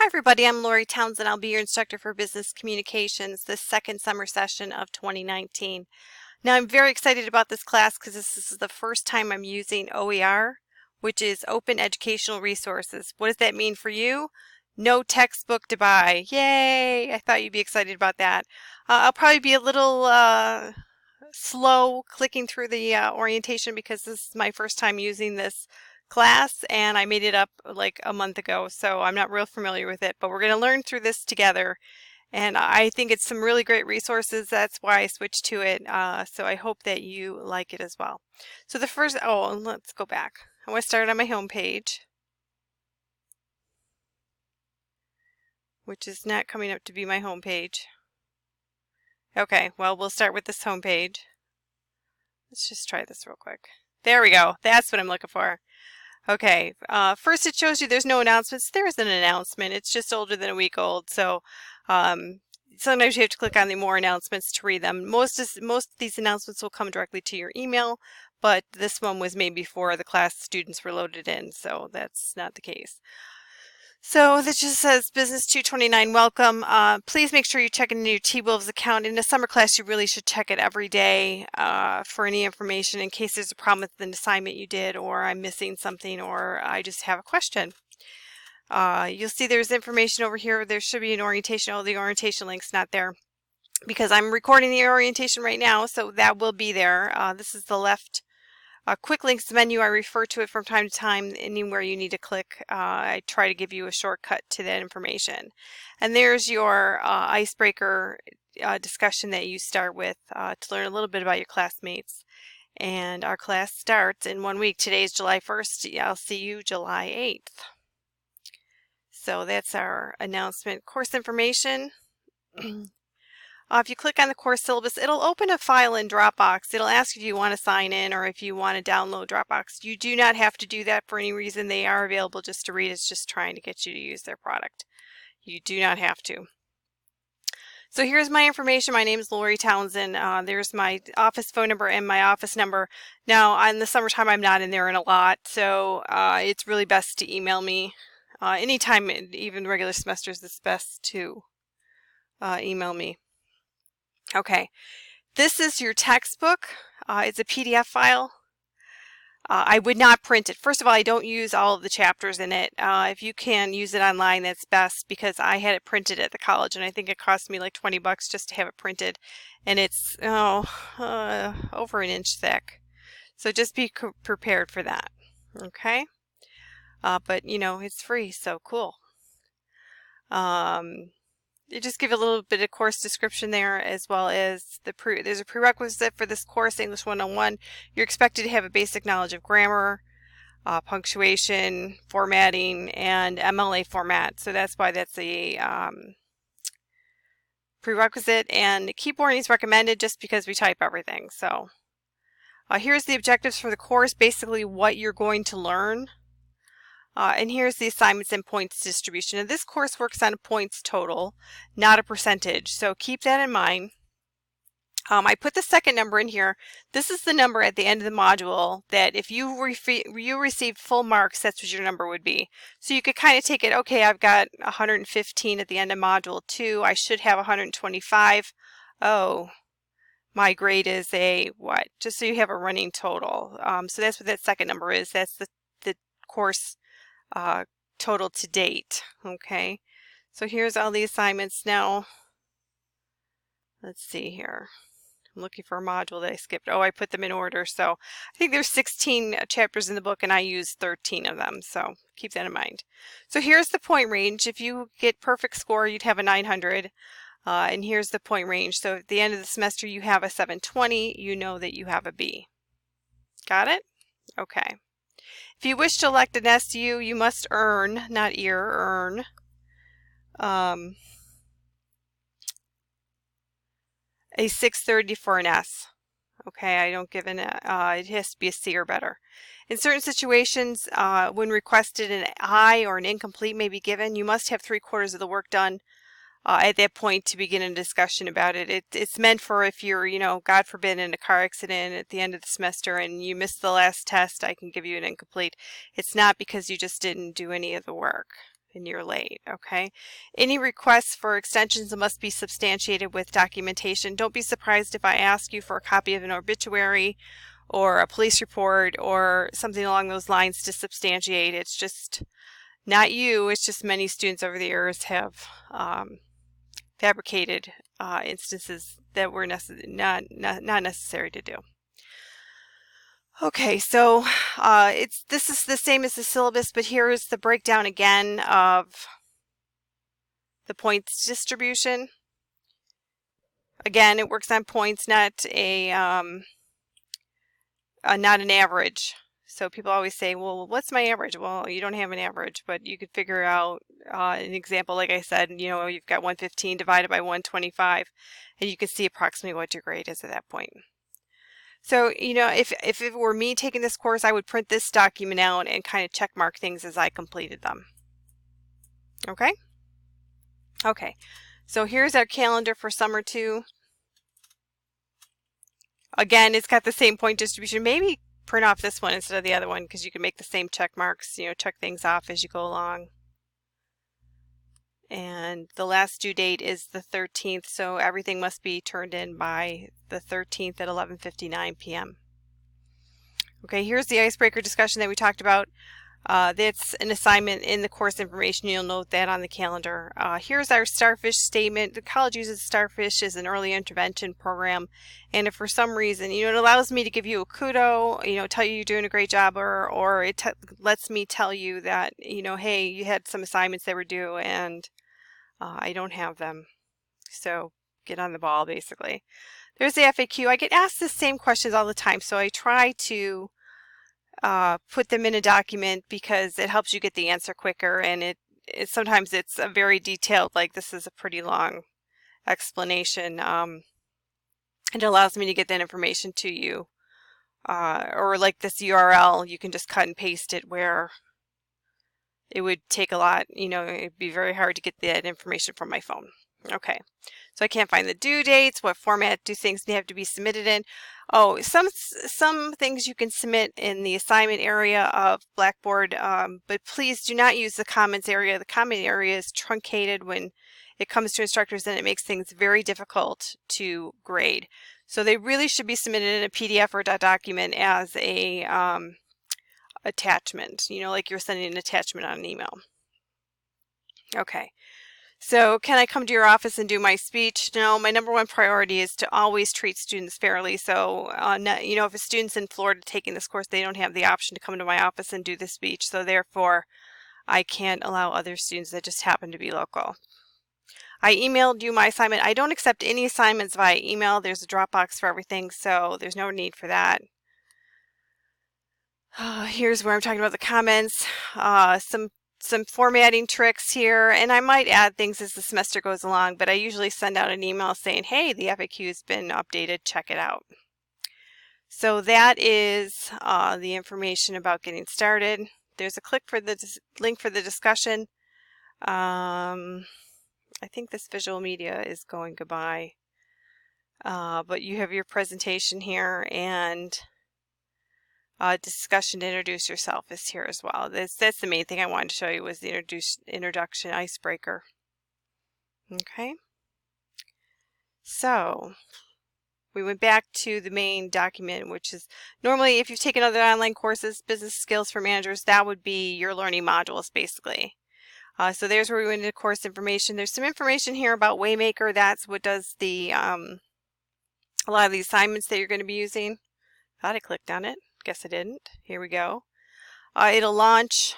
Hi everybody, I'm Lori Townsend. I'll be your instructor for Business Communications this second summer session of 2019. Now I'm very excited about this class because this is the first time I'm using OER, which is Open Educational Resources. What does that mean for you? No textbook to buy. Yay! I thought you'd be excited about that. I'll probably be a little slow clicking through the orientation because this is my first time using this class and I made it up like a month ago, so I'm not real familiar with it, but we're going to learn through this together, and I think it's some really great resources. That's why I switched to it, so I hope that you like it as well. So the first, let's go back. I want to start on my home page, which is not coming up to be my home page. Okay, well, we'll start with this home page. Let's just try this real quick. There we go. That's what I'm looking for. Okay, first it shows you there's no announcements. There is an announcement. It's just older than a week old, so sometimes you have to click on the more announcements to read them. Most of these announcements will come directly to your email, but this one was made before the class students were loaded in, so that's not the case. So this just says Business 229 welcome. Please make sure you check into your T-Wolves account. In a summer class, you really should check it every day for any information in case there's a problem with an assignment you did, or I'm missing something, or I just have a question. You'll see there's information over here. There should be an orientation. Oh, the orientation link's not there because I'm recording the orientation right now, so that will be there. This is the left quick links menu. I refer to it from time to time. Anywhere you need to click, I try to give you a shortcut to that information. And there's your icebreaker discussion that you start with to learn a little bit about your classmates. And our class starts in 1 week. Today is July 1st. I'll see you July 8th. So that's our announcement. Course information. If you click on the course syllabus, it'll open a file in Dropbox. It'll ask if you want to sign in or if you want to download Dropbox. You do not have to do that for any reason. They are available just to read. It's just trying to get you to use their product. You do not have to. So here's my information. My name is Lori Townsend. There's my office phone number and my office number. Now, in the summertime, I'm not in there in a lot, so it's really best to email me. Anytime, even regular semesters, it's best to email me. Okay, this is your textbook. It's a PDF file. I would not print it. First of all, I don't use all of the chapters in it. If you can use it online, that's best, because I had it printed at the college and I think it cost me like 20 bucks just to have it printed, and it's over an inch thick. So just be prepared for that. Okay, but you know, it's free, so cool. You just give a little bit of course description there, as well as there's a prerequisite for this course, English 101. You're expected to have a basic knowledge of grammar, punctuation, formatting, and MLA format. So that's why that's a prerequisite, and keyboarding is recommended just because we type everything. So here's the objectives for the course, basically what you're going to learn. And here's the assignments and points distribution. And this course works on a points total, not a percentage. So keep that in mind. I put the second number in here. This is the number at the end of the module that if you received full marks, that's what your number would be. So you could kind of take it, okay, I've got 115 at the end of module 2. I should have 125. Oh, my grade is a what? Just so you have a running total. So that's what that second number is. That's the course total to date. Okay, so here's all the assignments. Now let's see here. I'm looking for a module that I skipped. Oh, I put them in order. So I think there's 16 chapters in the book and I used 13 of them, so keep that in mind. So here's the point range. If you get perfect score, you'd have a 900, and here's the point range. So at the end of the semester you have a 720, you know that you have a B. Got it? Okay. If you wish to elect an SU, you must earn, not earn, a 630 for an S. Okay, I don't give it has to be a C or better. In certain situations, when requested, an I or an incomplete may be given. You must have 3/4 of the work done at that point to begin a discussion about it. It's meant for if you're, you know, God forbid, in a car accident at the end of the semester and you missed the last test, I can give you an incomplete. It's not because you just didn't do any of the work. and you're late, okay? Any requests for extensions must be substantiated with documentation. Don't be surprised if I ask you for a copy of an obituary or a police report or something along those lines to substantiate. It's just not you, it's just many students over the years have fabricated instances that were not necessary to do. Okay, so this is the same as the syllabus, but here is the breakdown again of the points distribution. Again, it works on points, not an average. So people always say, well, what's my average? Well, you don't have an average, but you could figure out an example. Like I said, you know, you've got 115 divided by 125, and you can see approximately what your grade is at that point. So, you know, if it were me taking this course, I would print this document out and kind of check mark things as I completed them. Okay? Okay, so here's our calendar for summer 2. Again, it's got the same point distribution. Maybe print off this one instead of the other one because you can make the same check marks, you know, check things off as you go along. And the last due date is the 13th, so everything must be turned in by the 13th at 11:59 p.m. Okay, here's the icebreaker discussion that we talked about. That's an assignment in the course information. You'll note that on the calendar. Here's our Starfish statement. The college uses Starfish as an early intervention program, and if for some reason, you know, it allows me to give you a kudo, you know, tell you you're doing a great job, or it lets me tell you that, you know, hey, you had some assignments that were due and I don't have them, so get on the ball, basically. There's the FAQ. I get asked the same questions all the time, so I try to put them in a document because it helps you get the answer quicker, and it sometimes it's a very detailed, like this is a pretty long explanation. It allows me to get that information to you, or like this URL, you can just cut and paste it where it would take a lot, you know, it'd be very hard to get that information from my phone. Okay, so I can't find the due dates. What format do things have to be submitted in? Oh, some things you can submit in the assignment area of Blackboard, but please do not use the comments area. The comment area is truncated when it comes to instructors, and it makes things very difficult to grade. So they really should be submitted in a PDF or a document as a attachment, you know, like you're sending an attachment on an email. Okay, so can I come to your office and do my speech? No, my number one priority is to always treat students fairly. So, you know, if a student's in Florida taking this course, they don't have the option to come to my office and do the speech. So therefore, I can't allow other students that just happen to be local. I emailed you my assignment. I don't accept any assignments via email. There's a Dropbox for everything, so there's no need for that. Here's where I'm talking about the comments, some formatting tricks here, and I might add things as the semester goes along, but I usually send out an email saying, hey, the FAQ has been updated, check it out. So that is the information about getting started. There's a link for the discussion. I think this visual media is going goodbye, but you have your presentation here, and discussion to introduce yourself is here as well. That's the main thing I wanted to show you, was the introduction icebreaker. Okay, so we went back to the main document, which is normally, if you've taken other online courses, business skills for managers, that would be your learning modules basically. So there's where we went into course information. There's some information here about Waymaker. That's what does the a lot of the assignments that you're going to be using. Thought I clicked on it. Guess I didn't. Here we go. It'll launch,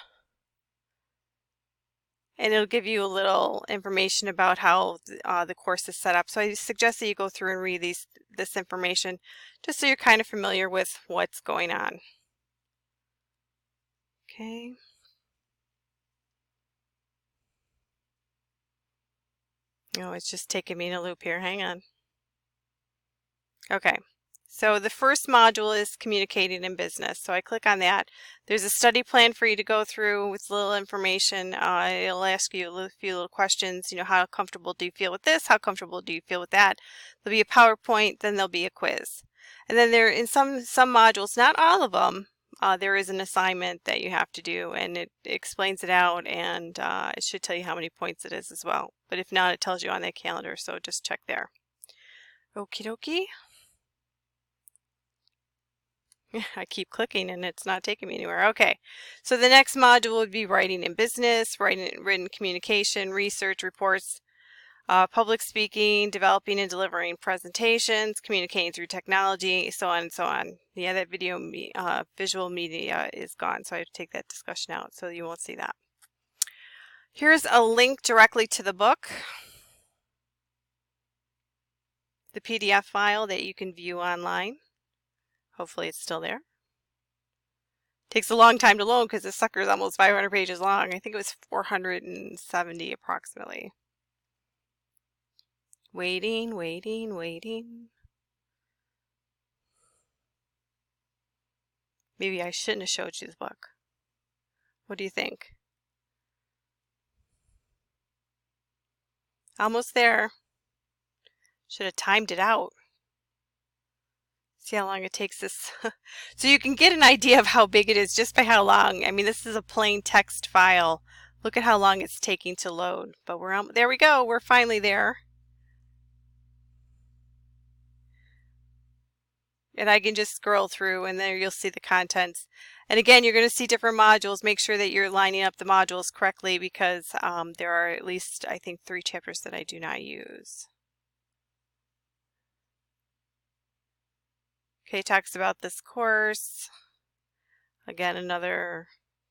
and it'll give you a little information about how the course is set up. So I suggest that you go through and read this information just so you're kind of familiar with what's going on. Okay. Oh, it's just taking me in a loop here. Hang on. Okay. So the first module is communicating in business. So I click on that. There's a study plan for you to go through with little information. It'll ask you a few little questions. You know, how comfortable do you feel with this? How comfortable do you feel with that? There'll be a PowerPoint, then there'll be a quiz. And then there, in some modules, not all of them, there is an assignment that you have to do, and it explains it out, and it should tell you how many points it is as well. But if not, it tells you on that calendar, so just check there. Okie dokie. I keep clicking and it's not taking me anywhere. Okay, so the next module would be writing in business, written communication, research, reports, public speaking, developing and delivering presentations, communicating through technology, so on and so on. Yeah, that visual media is gone, so I have to take that discussion out, so you won't see that. Here's a link directly to the book, the PDF file that you can view online. Hopefully it's still there. Takes a long time to load because this sucker is almost 500 pages long. I think it was 470 approximately. Waiting, waiting, waiting. Maybe I shouldn't have showed you the book. What do you think? Almost there. Should have timed it out. See how long it takes this. So you can get an idea of how big it is just by how long. I mean, this is a plain text file. Look at how long it's taking to load. But there we go. We're finally there. And I can just scroll through, and there you'll see the contents. And again, you're going to see different modules. Make sure that you're lining up the modules correctly, because there are at least, I think, 3 chapters that I do not use. Okay, talks about this course. Again, another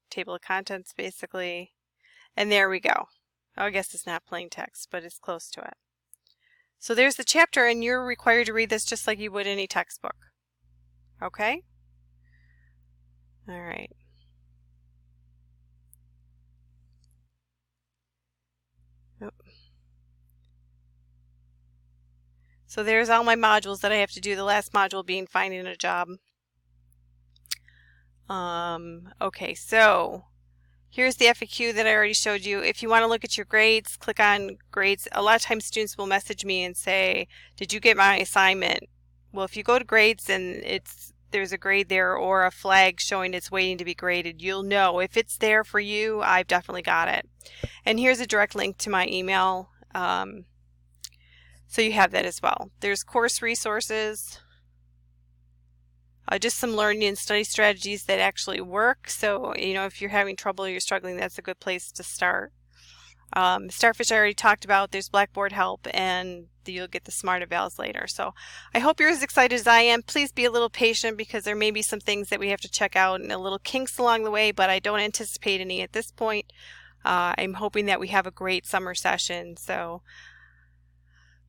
table of contents, basically. And there we go. Oh, I guess it's not plain text, but it's close to it. So there's the chapter, and you're required to read this just like you would any textbook. Okay? All right. So there's all my modules that I have to do, the last module being finding a job. Okay, so here's the FAQ that I already showed you. If you want to look at your grades, click on grades. A lot of times students will message me and say, did you get my assignment? Well, if you go to grades and there's a grade there or a flag showing it's waiting to be graded, you'll know. If it's there for you, I've definitely got it. And here's a direct link to my email. So you have that as well. There's course resources, just some learning and study strategies that actually work. So, you know, if you're having trouble or you're struggling, that's a good place to start. Starfish I already talked about. There's Blackboard help, and you'll get the smart evals later. So I hope you're as excited as I am. Please be a little patient, because there may be some things that we have to check out and a little kinks along the way, but I don't anticipate any at this point. I'm hoping that we have a great summer session. So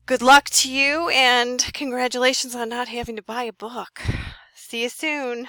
good luck to you, and congratulations on not having to buy a book. See you soon.